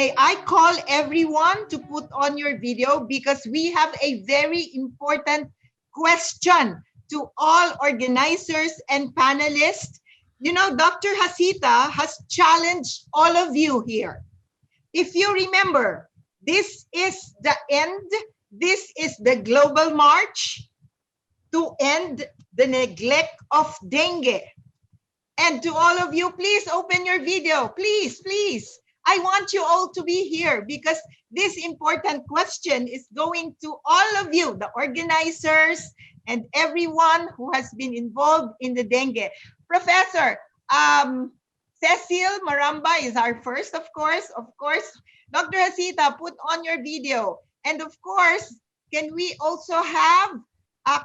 may I call everyone to put on your video because we have a very important question to all organizers and panelists. You know, Dr. Hasitha has challenged all of you here. If you remember, this is the end. This is the global march to end the neglect of dengue. And to all of you, please open your video. Please, please. I want you all to be here because this important question is going to all of you, the organizers and everyone who has been involved in the dengue. Professor, Cecil Maramba is our first, of course. Dr. Hasitha, put on your video. And of course, can we also have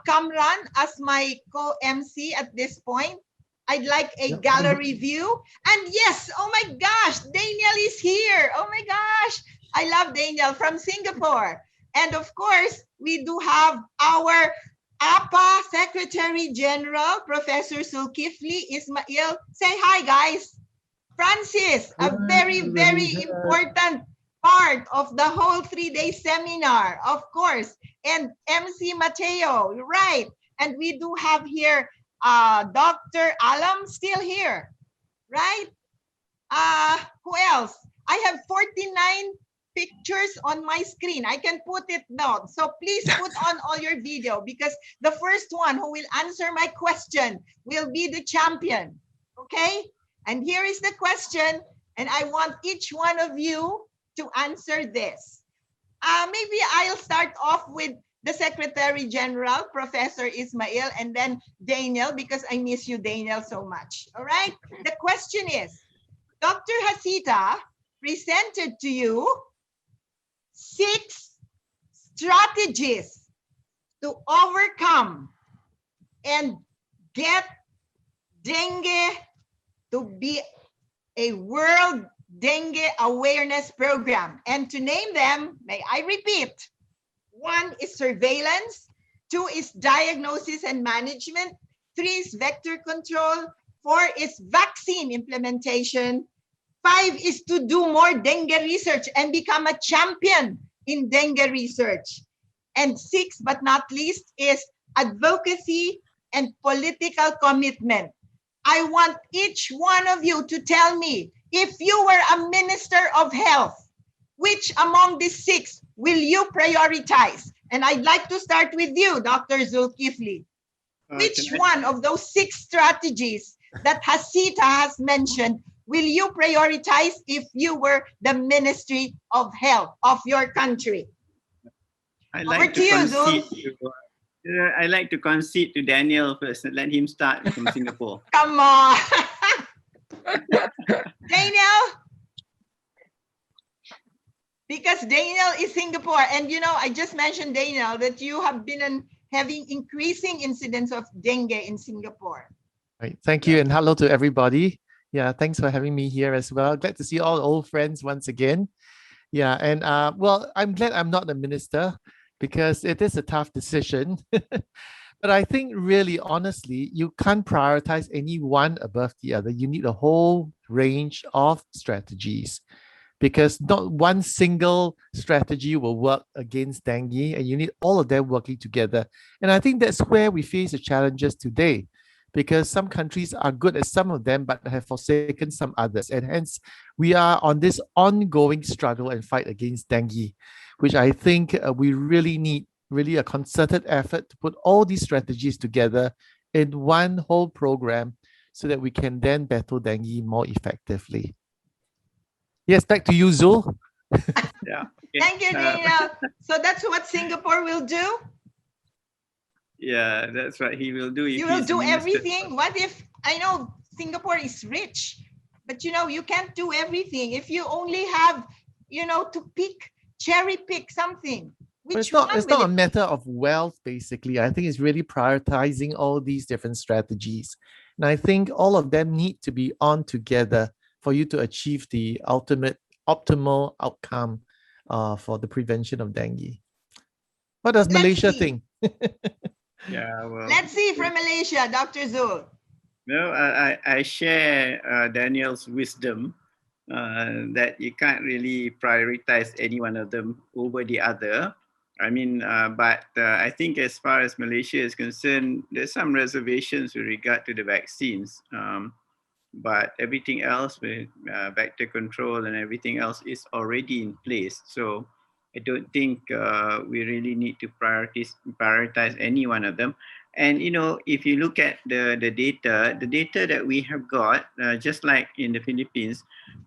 Kamran as my co-MC at this point? I'd like a gallery view. And yes, oh my gosh, Daniel is here. Oh my gosh, I love Daniel from Singapore. And of course, we do have our APA Secretary General, Professor Zulkifli Ismail. Say hi, guys. Francis, a very, very important part of the whole 3-day seminar, of course. And MC Mateo, right. And we do have here Dr. Alam still here, right? Who else? I have 49 pictures on my screen. I can put it down. So please put on all your video because the first one who will answer my question will be the champion, okay? And here is the question, and I want each one of you to answer this. Maybe I'll start off with the Secretary General, Professor Ismail, and then Daniel, because I miss you, Daniel, so much. All right? The question is, Dr. Hasitha presented to you 6 strategies to overcome and get dengue to be a World Dengue Awareness Program. And to name them, may I repeat, 1 is surveillance, 2 is diagnosis and management, 3 is vector control, 4 is vaccine implementation, 5 is to do more dengue research and become a champion in dengue research. And 6, but not least, is advocacy and political commitment. I want each one of you to tell me, if you were a Minister of Health, which among these 6 will you prioritize? And I'd like to start with you, Dr. Zulkifli. Which one of those 6 strategies that Hasitha has mentioned will you prioritize if you were the Ministry of Health of your country? Over to you, Zul. I like to concede to Daniel first and let him start from Singapore. Come on. Daniel? Because Daniel is Singapore. And you know, I just mentioned, Daniel, that you have been having increasing incidents of dengue in Singapore. Right. Thank you. And hello to everybody. Yeah, thanks for having me here as well. Glad to see all old friends once again. Yeah, and well, I'm glad I'm not the minister because it is a tough decision. But I think really, honestly, you can't prioritize any one above the other. You need a whole range of strategies because not one single strategy will work against dengue, and you need all of them working together. And I think that's where we face the challenges today, because some countries are good at some of them, but have forsaken some others. And hence, we are on this ongoing struggle and fight against dengue, which I think we really need a concerted effort to put all these strategies together in one whole program so that we can then battle dengue more effectively. Yes, back to you, Zul. Yeah. Okay. Thank you, Daniel. So that's what Singapore will do? Yeah, that's what he will do. You will do everything? What if, I know Singapore is rich, but you know, you can't do everything. If you only have, you know, to cherry pick something. It's not a matter of wealth, basically. I think it's really prioritizing all these different strategies. And I think all of them need to be on together for you to achieve the optimal outcome for the prevention of dengue. What does Malaysia think? Yeah, well, let's see from Malaysia, Dr. Zul. No, I share Daniel's wisdom that you can't really prioritize any one of them over the other. I mean, but I think as far as Malaysia is concerned, there's some reservations with regard to the vaccines. But everything else with vector control and everything else is already in place. So I don't think we really need to prioritize any one of them. And you know, if you look at the data that we have got, just like in the Philippines,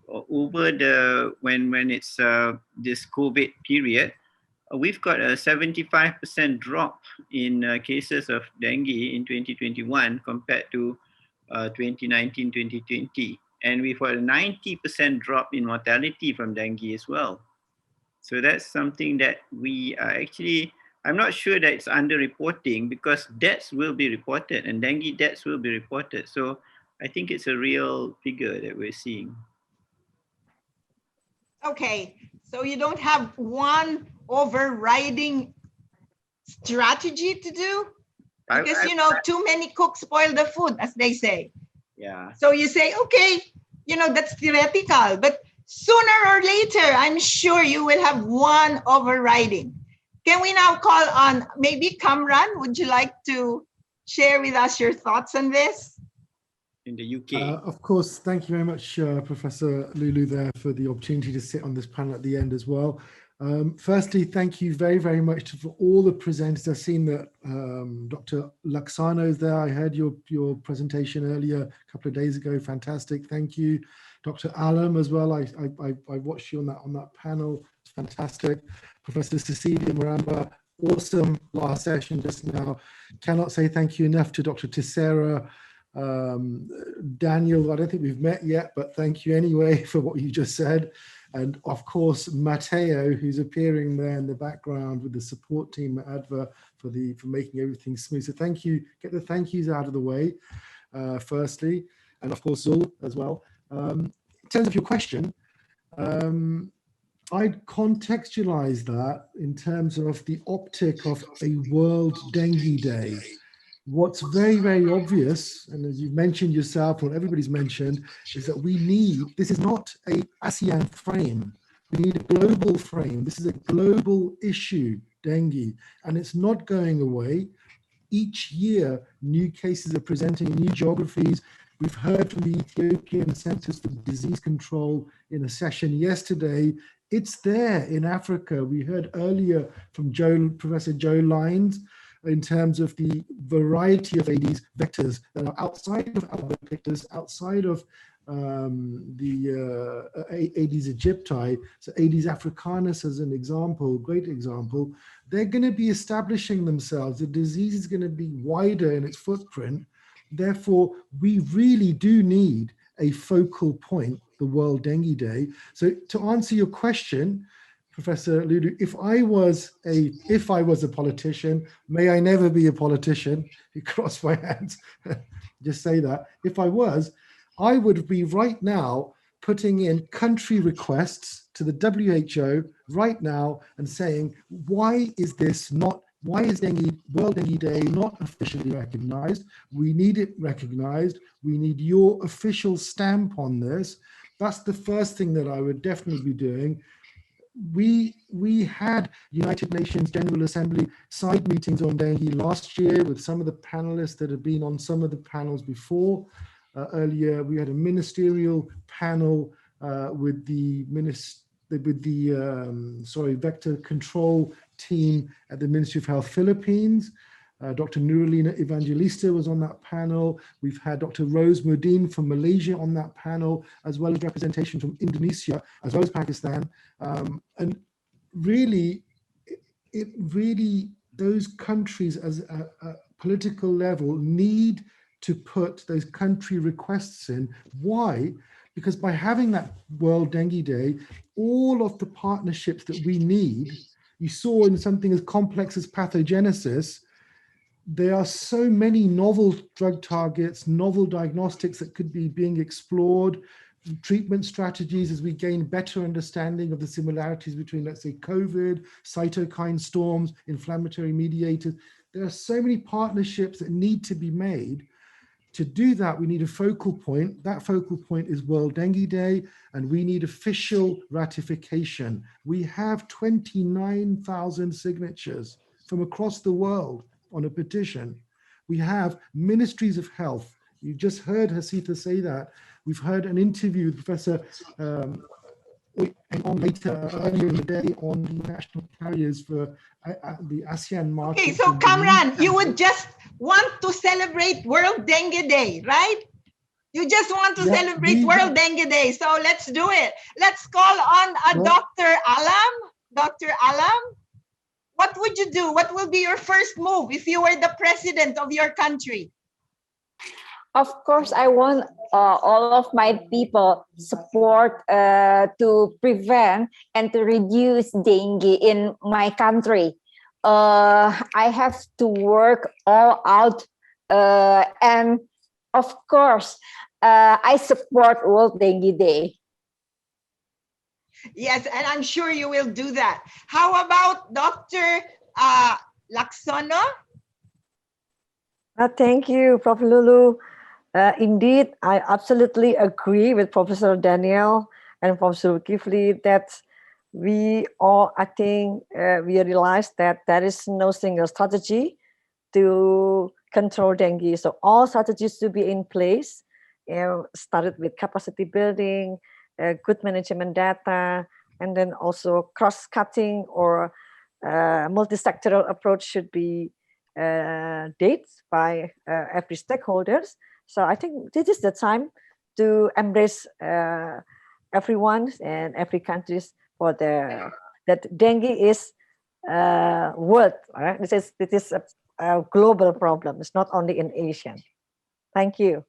over the when it's this COVID period, we've got a 75% drop in cases of dengue in 2021 compared to 2019, 2020. And we've got a 90% drop in mortality from dengue as well. So that's something that we are actually, I'm not sure that it's underreporting because deaths will be reported and dengue deaths will be reported. So I think it's a real figure that we're seeing. Okay, so you don't have one overriding strategy to do? Because, you know, too many cooks spoil the food, as they say. Yeah. So you say, okay, you know, that's theoretical, but sooner or later, I'm sure you will have one overriding. Can we now call on maybe Kamran? Would you like to share with us your thoughts on this? In the UK. Of course, thank you very much, Professor Lulu, there for the opportunity to sit on this panel at the end as well. Firstly, thank you very, very much for all the presenters. I've seen that Dr. Laksano is there. I heard your presentation earlier a couple of days ago. Fantastic. Thank you. Dr. Alam as well. I watched you on that panel. It's fantastic. Professor Cecilia Maramba, awesome last session just now. Cannot say thank you enough to Dr. Tissera. Daniel, I don't think we've met yet, but thank you anyway for what you just said. And of course, Matteo, who's appearing there in the background with the support team at ADVA for making everything smooth. So thank you, get the thank yous out of the way, firstly, and of course, Zul as well. In terms of your question, I'd contextualize that in terms of the optic of a World Dengue Day. What's very, very obvious, and as you've mentioned yourself, or everybody's mentioned, is that we need, this is not a ASEAN frame. We need a global frame. This is a global issue, dengue, and it's not going away. Each year, new cases are presenting in new geographies. We've heard from the Ethiopian Centers for Disease Control in a session yesterday. It's there in Africa. We heard earlier from Professor Joe Lines, in terms of the variety of Aedes vectors that are outside of albopictus, outside of the Aedes aegypti, so Aedes africanus as an example, great example, they're going to be establishing themselves. The disease is going to be wider in its footprint. Therefore, we really do need a focal point, the World Dengue Day. So to answer your question, Professor Lulu, if I was a politician, may I never be a politician, you cross my hands, just say that. If I was, I would be right now putting in country requests to the WHO right now and saying, why is World Dengue Day not officially recognized? We need it recognized. We need your official stamp on this. That's the first thing that I would definitely be doing. We had United Nations General Assembly side meetings on dengue last year with some of the panelists that have been on some of the panels before. Earlier, we had a ministerial panel with the vector control team at the Ministry of Health Philippines. Dr. Nurulina Evangelista was on that panel. We've had Dr. Rose Modine from Malaysia on that panel, as well as representation from Indonesia, as well as Pakistan. And really, those countries as a political level need to put those country requests in. Why? Because by having that World Dengue Day, all of the partnerships that we need, you saw in something as complex as pathogenesis, there are so many novel drug targets, novel diagnostics that could be being explored, treatment strategies as we gain better understanding of the similarities between, let's say, COVID, cytokine storms, inflammatory mediators. There are so many partnerships that need to be made To do that, we need a focal point. That focal point is World Dengue Day, and we need official ratification. We have 29,000 signatures from across the world on a petition. We have ministries of health. You just heard Hasitha say that. We've heard an interview with Professor earlier in the day on the national carriers for the ASEAN market. Okay, so Kamran, you would just want to celebrate World Dengue Day, right? You just want to celebrate World Dengue Day. So let's do it. Let's call on Dr. Alam. Dr. Alam, what would you do? What will be your first move if you were the president of your country? Of course, I want all of my people support to prevent and to reduce dengue in my country. I have to work all out, and of course, I support World Dengue Day. Yes, and I'm sure you will do that. How about Dr. Laksono? Thank you, Prof. Lulu. Indeed, I absolutely agree with Professor Daniel and Professor Kifli that we all, I think, we realize that there is no single strategy to control dengue. So all strategies to be in place, started with capacity building, good management data, and then also cross-cutting or multi-sectoral approach should be dates by every stakeholders. So I think this is the time to embrace everyone and every countries for that dengue is world. Right? This is a global problem. It's not only in Asia. Thank you.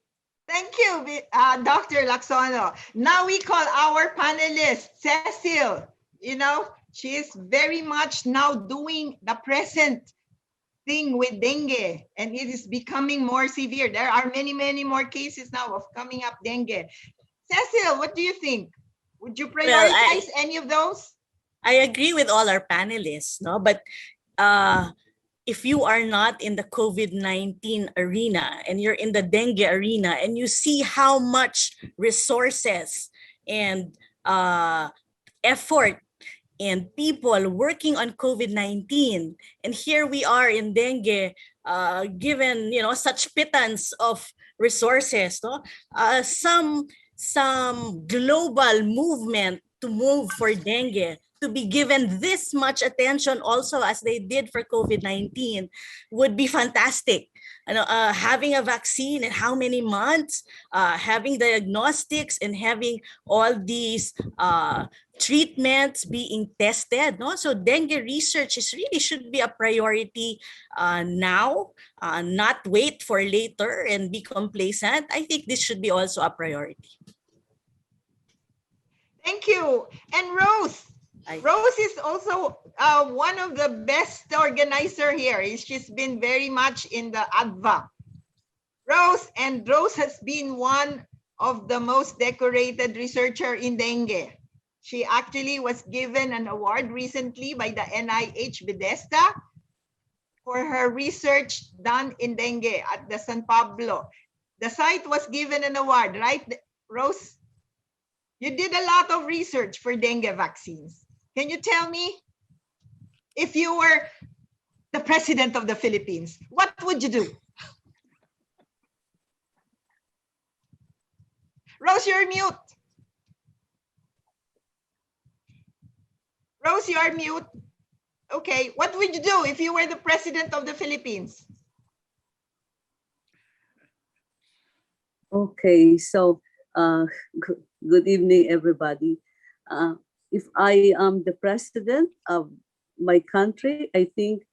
Thank you, Dr. Laksono. Now we call our panelist, Cecil. You know, she is very much now doing the present thing with dengue, and it is becoming more severe. There are many, many more cases now of coming up dengue. Cecil, what do you think? Would you prioritize any of those? I agree with all our panelists, no? But if you are not in the COVID-19 arena and you're in the dengue arena and you see how much resources and effort and people working on COVID-19, and here we are in dengue, given such pittance of resources, no? Some global movement to move for dengue to be given this much attention also as they did for COVID-19 would be fantastic. Having a vaccine in how many months, having diagnostics and having all these treatments being tested. No? So dengue research should be a priority now, not wait for later and be complacent. I think this should be also a priority. Thank you. And Rose. Rose is also one of the best organizer here. She's been very much in the ADVA. Rose has been one of the most decorated researcher in dengue. She actually was given an award recently by the NIH Bethesda for her research done in dengue at the San Pablo. The site was given an award, right, Rose? You did a lot of research for dengue vaccines. Can you tell me, if you were the president of the Philippines, what would you do? Rose, you're mute. Rose, you are mute. Okay, what would you do if you were the president of the Philippines? Okay, so good evening, everybody. If I am the president of my country, I think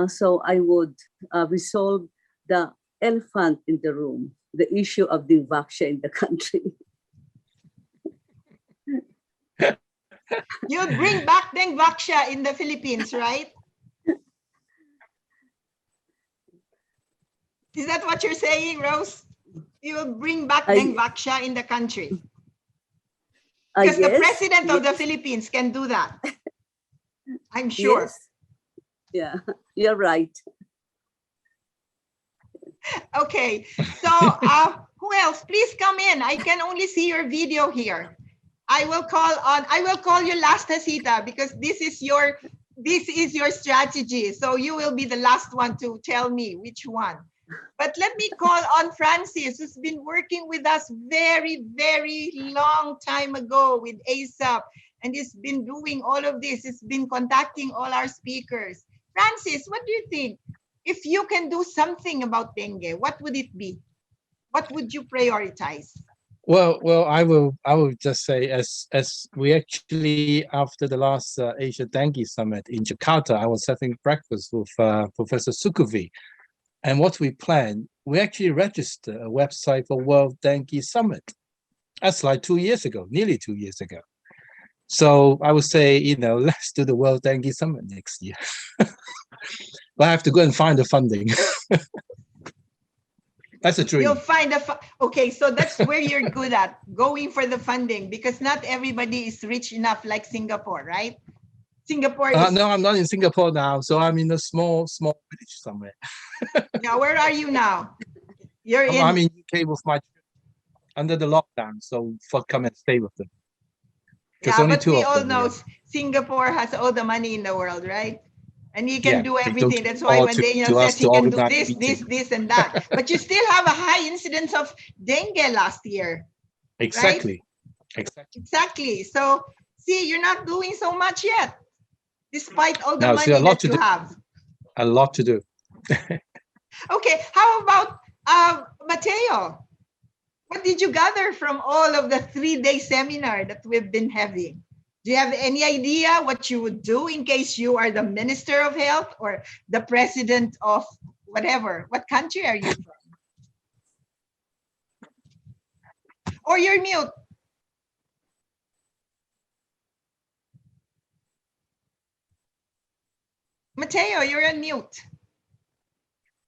so I would resolve the elephant in the room, the issue of the vaccine in the country. You'd bring back dengue in the Philippines, right? Is that what you're saying, Rose? You will bring back dengue in the country? Because the president of the Philippines can do that. I'm sure. Yes. Yeah, you're right. Okay, so who else? Please come in. I can only see your video here. I will call you last, Hasitha, because this is your strategy. So you will be the last one to tell me which one. But let me call on Francis, who's been working with us very, very long time ago with ASAP, and he's been doing all of this. He's been contacting all our speakers. Francis, what do you think? If you can do something about dengue, what would it be? What would you prioritize? Well, I will just say, as we actually, after the last Asia Dengue Summit in Jakarta, I was having breakfast with Professor Sukuvi, and what we planned, we actually registered a website for World Dengue Summit. That's like 2 years ago, nearly 2 years ago. So I would say, let's do the World Dengue Summit next year. But I have to go and find the funding. That's a dream. You'll find okay, so that's where you're good at, going for the funding, because not everybody is rich enough like Singapore, right? Singapore is... No, I'm not in Singapore now, so I'm in a small village somewhere. Yeah, where are you now? I'm in UK with my under the lockdown, so come and stay with them. Yeah, but we all know Singapore has all the money in the world, right? And he can do everything. That's why when Daniel says he can do this, and that. But you still have a high incidence of dengue last year. Exactly. Right? Exactly. So, see, you're not doing so much yet, despite all the money that you have. A lot to do. Okay, how about Mateo? What did you gather from all of the 3-day seminar that we've been having? Do you have any idea what you would do in case you are the Minister of Health or the President of whatever? What country are you from? Or you're mute. Mateo, you're on mute.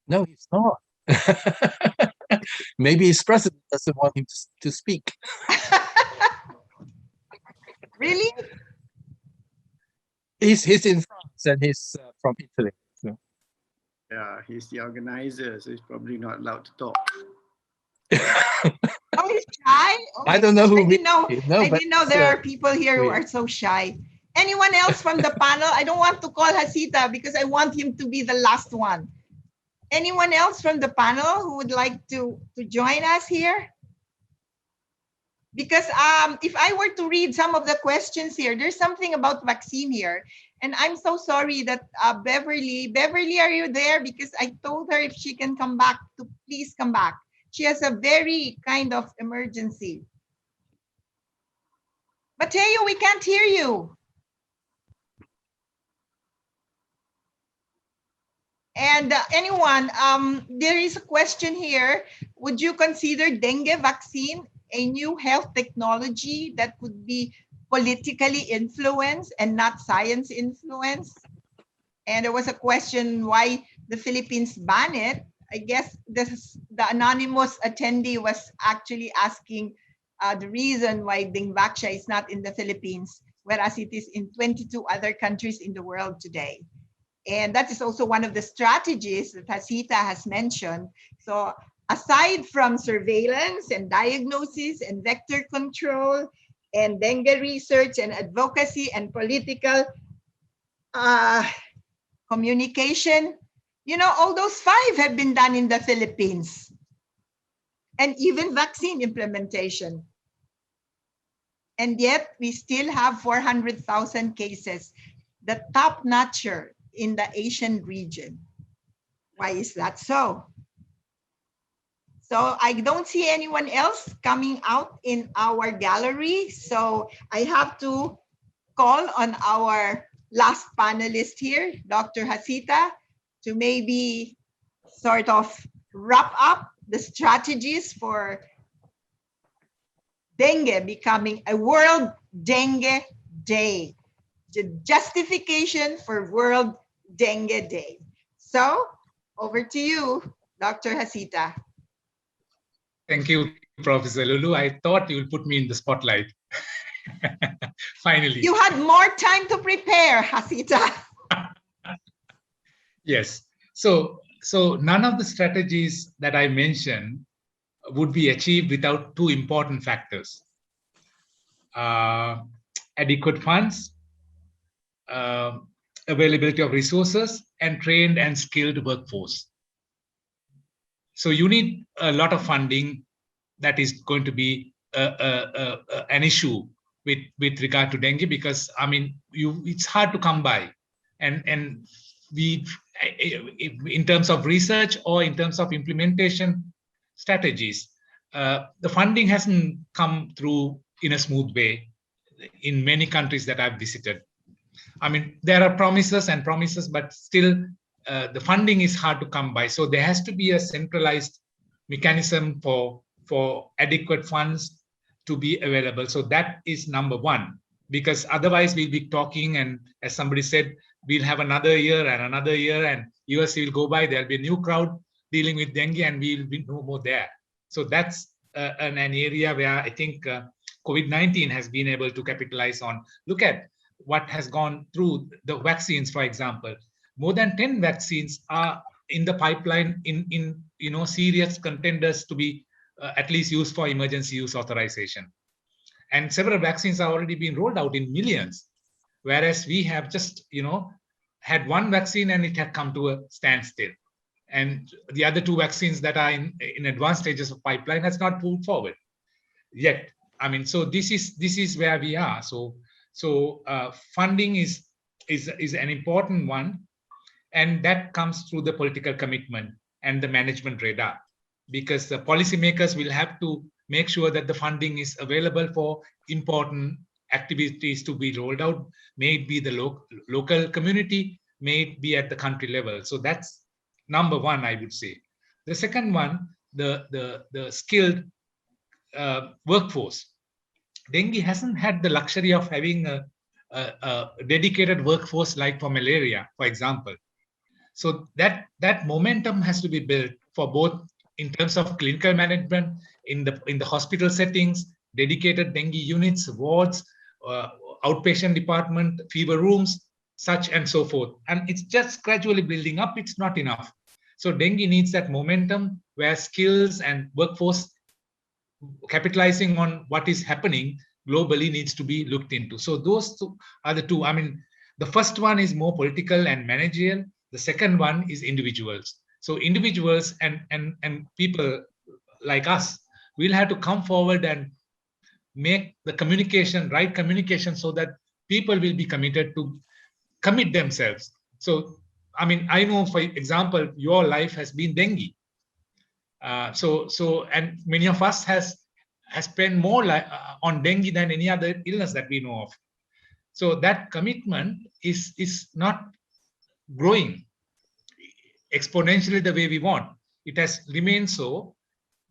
No, he's not. Maybe his president doesn't want him to speak. Really? He's in France and he's from Italy. So. Yeah, he's the organizer, so he's probably not allowed to talk. Oh, he's shy? Oh, I don't know who. I didn't know there are people here who are so shy. Anyone else from the panel? I don't want to call Hasitha because I want him to be the last one. Anyone else from the panel who would like to join us here? Because if I were to read some of the questions here, there's something about vaccine here. And I'm so sorry that Beverly, are you there? Because I told her if she can come back, to please come back. She has a very kind of emergency. Mateo, we can't hear you. And anyone, there is a question here. Would you consider dengue vaccine a new health technology that could be politically influenced and not science influenced? And there was a question why the Philippines ban it. I guess the anonymous attendee was actually asking the reason why Dengvaxia is not in the Philippines, whereas it is in 22 other countries in the world today. And that is also one of the strategies that Hasitha has mentioned. So aside from surveillance and diagnosis and vector control and dengue research and advocacy and political communication, all those 5 have been done in the Philippines. And even vaccine implementation. And yet we still have 400,000 cases, the top notcher in the Asian region. Why is that so? So I don't see anyone else coming out in our gallery. So I have to call on our last panelist here, Dr. Hasitha, to maybe sort of wrap up the strategies for dengue becoming a World Dengue Day. The justification for World Dengue Day. So over to you, Dr. Hasitha. Thank you, Professor Lulu. I thought you would put me in the spotlight. Finally. You had more time to prepare, Hasitha. Yes. So so none of the strategies that I mentioned would be achieved without two important factors. Adequate funds, availability of resources, and trained and skilled workforce. So you need a lot of funding. That is going to be an issue with regard to dengue, because I mean, it's hard to come by, and we, in terms of research or in terms of implementation strategies, the funding hasn't come through in a smooth way in many countries that I've visited. I mean, there are promises, but still the funding is hard to come by. So there has to be a centralized mechanism for adequate funds to be available. So that is number one, because otherwise we'll be talking, and as somebody said, we'll have another year, and years will go by, there'll be a new crowd dealing with dengue, and we'll be no more there. So that's an area where I think COVID-19 has been able to capitalize on. Look at what has gone through the vaccines, for example. More than 10 vaccines are in the pipeline in serious contenders to be at least used for emergency use authorization. And several vaccines are already being rolled out in millions, whereas we have just had one vaccine and it had come to a standstill. And the other two vaccines that are in advanced stages of pipeline has not moved forward yet. I mean, so this is where we are. So funding is an important one, and that comes through the political commitment and the management radar, because the policymakers will have to make sure that the funding is available for important activities to be rolled out, may it be the local community, may it be at the country level. So that's number one, I would say. The second one, the skilled workforce. Dengue hasn't had the luxury of having a dedicated workforce like for malaria, for example. So that momentum has to be built for both in terms of clinical management in the hospital settings, dedicated dengue units, wards, outpatient department, fever rooms, such and so forth. And it's just gradually building up. It's not enough. So dengue needs that momentum where skills and workforce capitalizing on what is happening globally needs to be looked into. So those two are the two. I mean, the first one is more political and managerial. The second one is individuals. So individuals and people like us will have to come forward and make the communication, right communication, so that people will be committed to commit themselves. So, I mean, I know, for example, your life has been dengue. And many of us has spent more on dengue than any other illness that we know of. So that commitment is not growing exponentially the way we want. It has remained so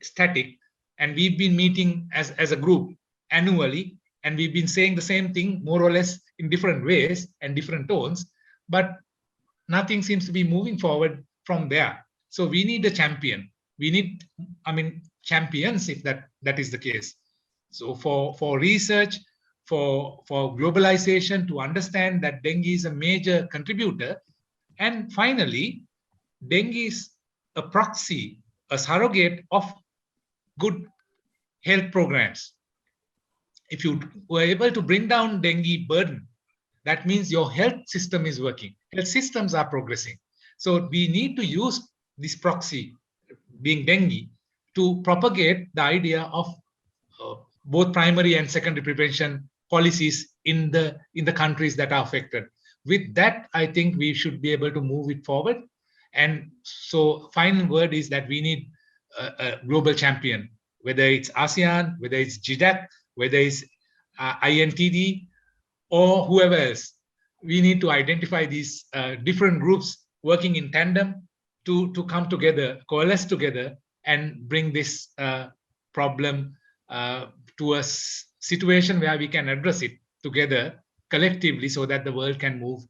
static, and we've been meeting as a group annually, and we've been saying the same thing more or less in different ways and different tones, but nothing seems to be moving forward from there. So we need a champion. We need, champions, if that is the case. So for research, for globalization, to understand that dengue is a major contributor. And finally, dengue is a proxy, a surrogate of good health programs. If you were able to bring down dengue burden, that means your health system is working. Health systems are progressing. So we need to use this proxy, being dengue, to propagate the idea of both primary and secondary prevention policies in the countries that are affected. With that, I think we should be able to move it forward. And so final word is that we need a global champion, whether it's ASEAN, whether it's GDAC, whether it's INTD, or whoever else. We need to identify these different groups working in tandem to come together, coalesce together, and bring this problem to a situation where we can address it together collectively, so that the world can move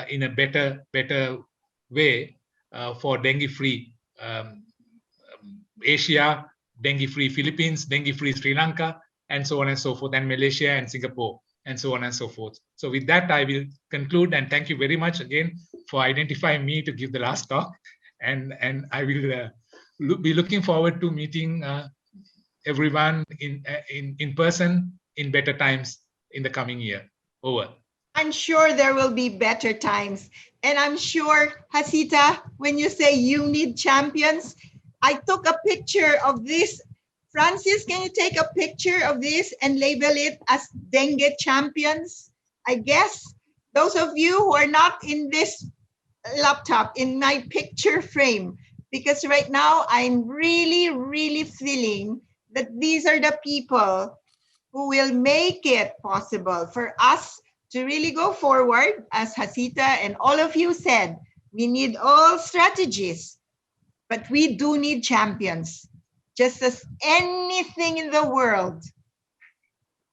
in a better way for dengue-free Asia, dengue-free Philippines, dengue-free Sri Lanka, and so on and so forth, and Malaysia and Singapore, and so on and so forth. So with that, I will conclude, and thank you very much again for identifying me to give the last talk. and I will be looking forward to meeting everyone in person in better times in the coming year. Over. I'm sure there will be better times. And I'm sure, Hasitha, when you say you need champions, I took a picture of this. Francis, can you take a picture of this and label it as dengue champions? I guess those of you who are not in this laptop, in my picture frame, because right now I'm really, really feeling that these are the people who will make it possible for us to really go forward. As Hasitha and all of you said, we need all strategies, but we do need champions. Just as anything in the world,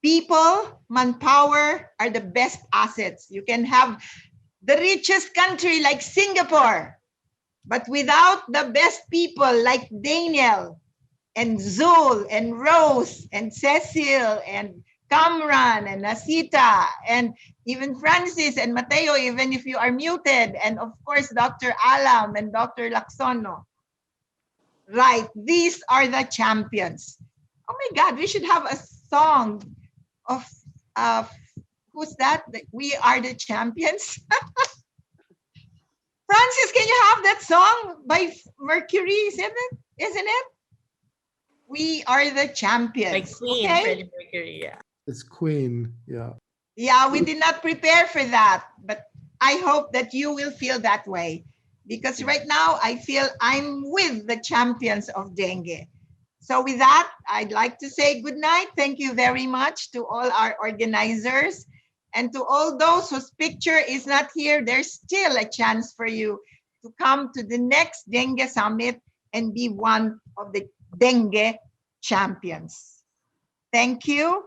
people, manpower are the best assets. You can have the richest country like Singapore, but without the best people like Daniel and Zul and Rose and Cecil and Kamran and Hasitha and even Francis and Mateo, even if you are muted, and of course, Dr. Alam and Dr. Laksono. Right, these are the champions. Oh my God, we should have a song of, who's that? We are the champions. Francis, can you have that song by Mercury, isn't it? We are the champions. Like Queen, okay? Freddie Mercury, yeah. It's Queen, yeah. Yeah, we did not prepare for that, but I hope that you will feel that way. Because right now, I feel I'm with the champions of dengue. So with that, I'd like to say good night. Thank you very much to all our organizers. And to all those whose picture is not here, there's still a chance for you to come to the next Dengue Summit and be one of the dengue champions. Thank you.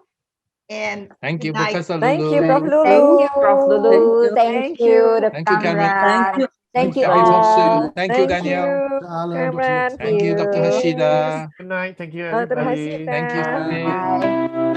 And thank you, good night. Professor Lulu. Thank you, Prof. Lulu. Thank you, Prof. Lulu. Thank you, Dr. Thank you, Kamran. Kamran. Thank you. Thank you Thank you, all. Professor. Thank you, Daniel. Kamran. Thank you, Dr. Hashida. Good night. Thank you, Dr. everybody. Hasitha. Thank you, Steve. Bye.